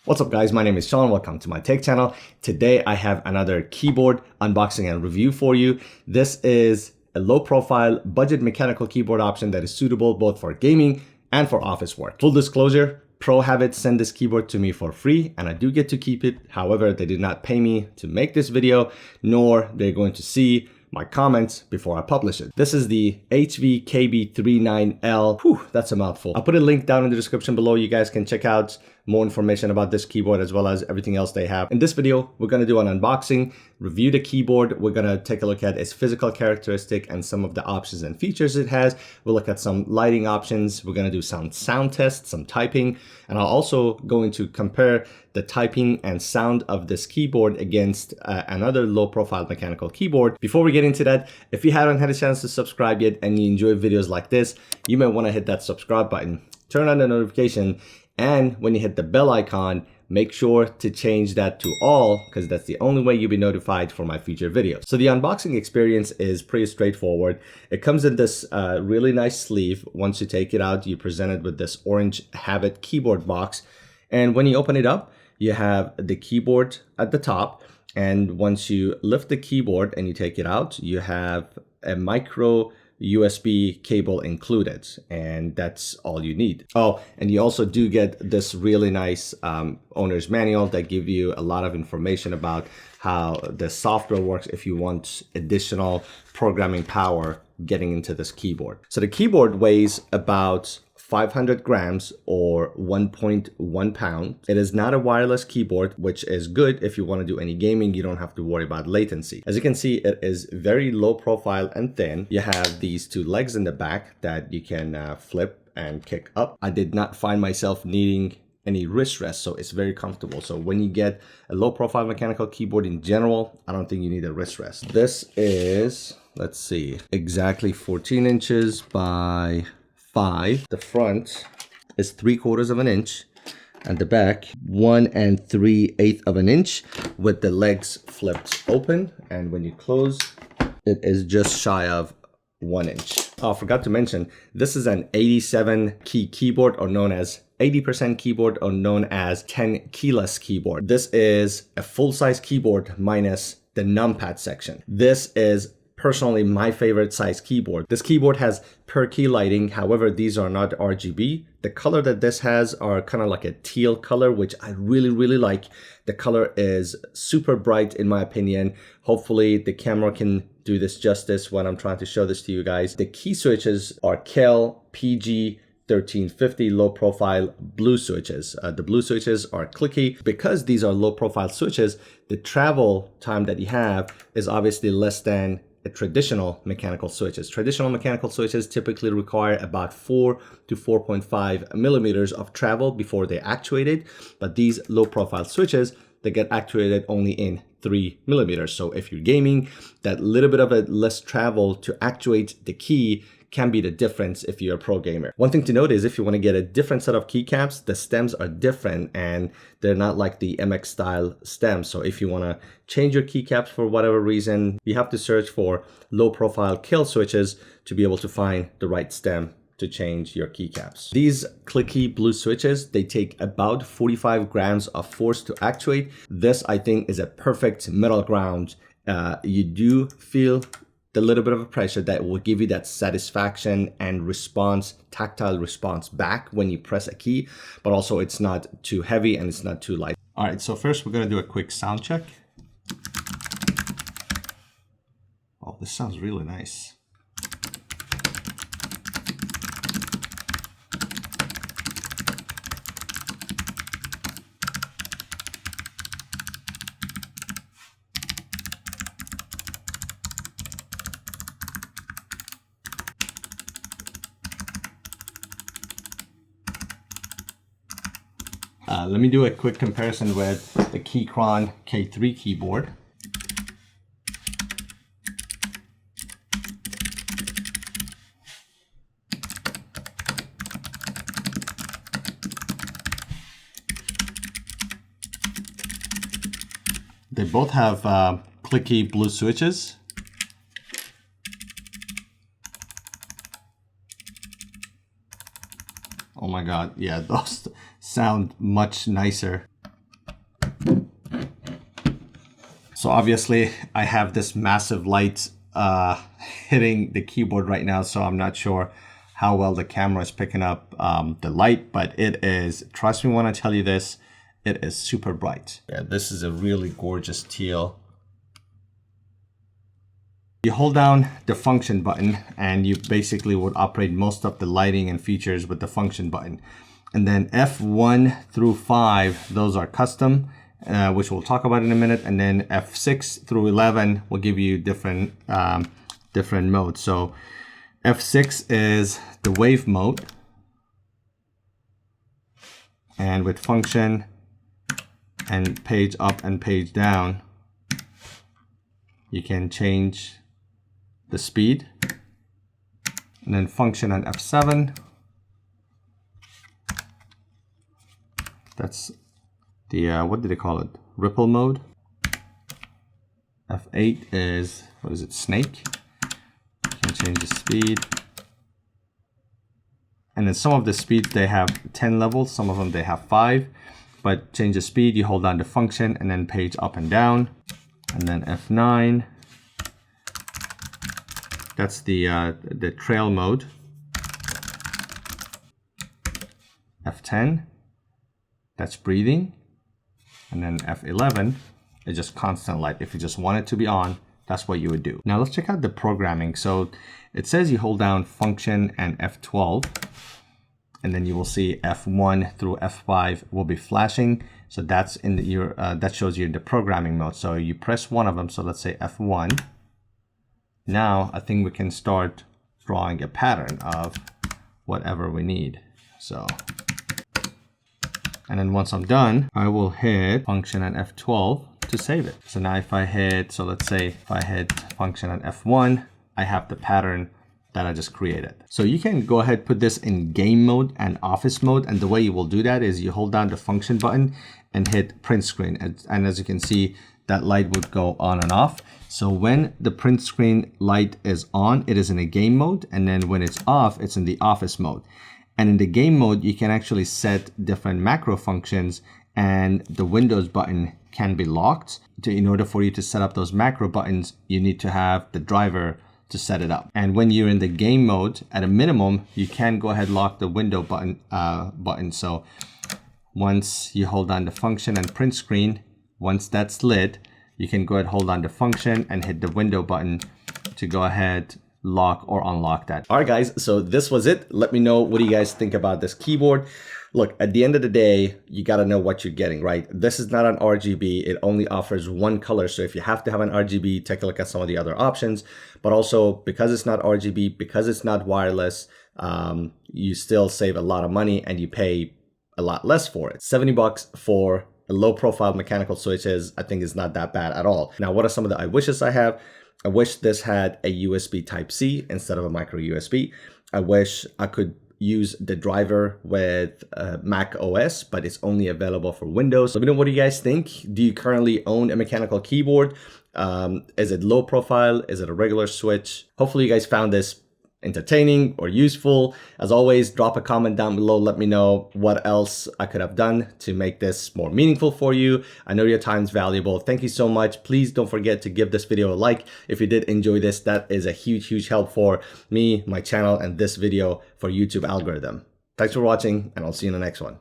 What's up guys, my name is Sean, welcome to my tech channel. Today I have another keyboard unboxing and review for you. This is a low profile budget mechanical keyboard option that is suitable both for gaming and for office work. Full disclosure, Pro Havit sent this keyboard to me for free and I do get to keep it. However, they did not pay me to make this video, nor they're going to see my comments before I publish it. This is the HV-KB390L. Whew, that's a mouthful. I'll put a link down in the description below. You guys can check out more information about this keyboard as well as everything else they have. In this video, we're going to do an unboxing, review the keyboard. We're going to take a look at its physical characteristic and some of the options and features it has. We'll look at some lighting options. We're going to do some sound tests, some typing, and I'll also going to compare the typing and sound of this keyboard against another low profile mechanical keyboard. Before we get into that, if you haven't had a chance to subscribe yet and you enjoy videos like this, you may want to hit that subscribe button, turn on the notification, and when you hit the bell icon, make sure to change that to all because that's the only way you'll be notified for my future videos. So the unboxing experience is pretty straightforward. It comes in this really nice sleeve. Once you take it out, you're presented with this orange Havit keyboard box. And when you open it up, you have the keyboard at the top. And once you lift the keyboard and you take it out, you have a micro USB cable included, and that's all you need. Oh, and you also do get this really nice owner's manual that give you a lot of information about how the software works if you want additional programming power getting into this keyboard. So the keyboard weighs about 500 grams or 1.1 pound. It is not a wireless keyboard, which is good if you want to do any gaming. You don't have to worry about latency. As you can see, it is very low profile and thin. You have these two legs in the back that you can flip and kick up. I did not find myself needing any wrist rest, so it's very comfortable. So when you get a low profile mechanical keyboard in general, I don't think you need a wrist rest. This is, let's see, exactly 14 inches by 5. The front is 3/4 of an inch and the back 1 3/8 of an inch with the legs flipped open, and when you close it is just shy of 1 inch. Oh, I forgot to mention, this is an 87 key keyboard, or known as 80% keyboard, or known as 10 keyless keyboard. This is a full-size keyboard minus the numpad section. This is personally my favorite size keyboard. This keyboard has per key lighting. However, these are not RGB. The color that this has are kind of like a teal color, which I really like. The color is super bright in my opinion. Hopefully the camera can do this justice when I'm trying to show this to you guys. The key switches are Kel PG 1350 low profile blue switches. The blue switches are clicky. Because these are low profile switches, the travel time that you have is obviously less than traditional mechanical switches. Traditional mechanical switches typically require about 4 to 4.5 millimeters of travel before they're actuated, but these low profile switches, they get actuated only in 3 millimeters. So if you're gaming, that little bit of a less travel to actuate the key can be the difference if you're a pro gamer. One thing to note is if you want to get a different set of keycaps, the stems are different and they're not like the MX style stems. So if you want to change your keycaps for whatever reason, you have to search for low profile kill switches to be able to find the right stem to change your keycaps. These clicky blue switches, they take about 45 grams of force to actuate. This I think is a perfect middle ground. You do feel a little bit of a pressure that will give you that satisfaction and response, tactile response back when you press a key, but also it's not too heavy and it's not too light. All right, so first we're gonna do a quick sound check. Oh, this sounds really nice. Let me do a quick comparison with the Keychron K3 keyboard. They both have clicky blue switches. Oh my god, yeah, those sound much nicer. So obviously I have this massive light hitting the keyboard right now, so I'm not sure how well the camera is picking up the light, but it is, trust me when I tell you this, it is super bright. Yeah, this is a really gorgeous teal. You hold down the function button and you basically would operate most of the lighting and features with the function button. And then F1 through 5, those are custom, which we'll talk about in a minute. And then F6 through 11 will give you different modes. So F6 is the wave mode. And with function and page up and page down, you can change the speed. And then function on F7, that's the what did they call it, ripple mode. F8 is, what is it, snake. You can change the speed. And then some of the speeds, they have 10 levels, some of them they have 5. But change the speed, you hold down the function and then page up and down. And then F9, that's the trail mode. F10, that's breathing. And then F11 is just constant light. If you just want it to be on, that's what you would do. Now let's check out the programming. So it says you hold down function and F12, and then you will see F1 through F5 will be flashing. So that's in that shows you the programming mode. So you press one of them. So let's say F1. Now I think we can start drawing a pattern of whatever we need. So, and then once I'm done, I will hit function and F12 to save it. So now if I hit, so let's say if I hit function and F1, I have the pattern that I just created. So you can go ahead, put this in game mode and office mode. And the way you will do that is you hold down the function button and hit print screen. And as you can see, that light would go on and off. So when the print screen light is on, it is in a game mode. And then when it's off, it's in the office mode. And in the game mode, you can actually set different macro functions, and the Windows button can be locked. In order for you to set up those macro buttons, you need to have the driver to set it up. And when you're in the game mode, at a minimum, you can go ahead and lock the window button. So once you hold on the function and print screen, once that's lit, you can go ahead and hold on the function and hit the window button to go ahead, lock or unlock that. All right, guys, so this was it. Let me know, what do you guys think about this keyboard? Look, at the end of the day, you got to know what you're getting, right? This is not an RGB. It only offers one color. So if you have to have an RGB, take a look at some of the other options. But also, because it's not RGB, because it's not wireless, you still save a lot of money and you pay a lot less for it. 70 bucks for a low profile mechanical switch is, I think, is not that bad at all. Now, what are some of the I wishes I have? I wish this had a USB Type-C instead of a micro USB. I wish I could use the driver with Mac OS, but it's only available for Windows. Let me know, what do you guys think? Do you currently own a mechanical keyboard? Is it low profile? Is it a regular switch? Hopefully you guys found this entertaining or useful. As always, drop a comment down below. Let me know what else I could have done to make this more meaningful for you. I know your time's valuable. Thank you so much. Please don't forget to give this video a like. If you did enjoy this, that is a huge help for me, my channel, and this video for YouTube algorithm. Thanks for watching, and I'll see you in the next one.